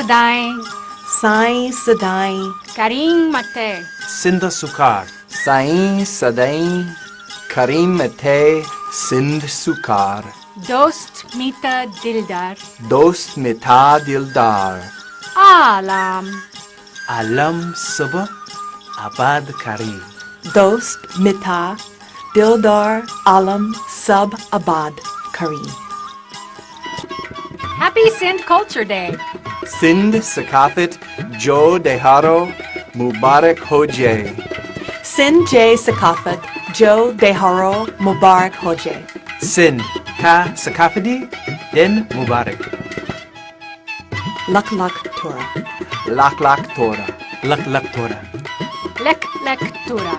Sadain, Sai Sadai, Karim Mate, Sindh Sukar, Sain Sadain Karim Mate Sindh Sukar Dost Mita Dildar, Dost Mita Dildar Alam, Alam Sabah Abad Kari. Dost Mita, Dildar Alam Sub Abad Kareem. Happy Sindh Culture Day. Sindh Sakafat Jo Deharo Mubarak Hoje Sindh J Sakafat, Jo Deharo Mubarak Hoje. Sindh Ka Sakafadi Din Mubarak. Lak Lak Torah. Lak Lak Torah Lak Lak Torah. Lek Lek Tura.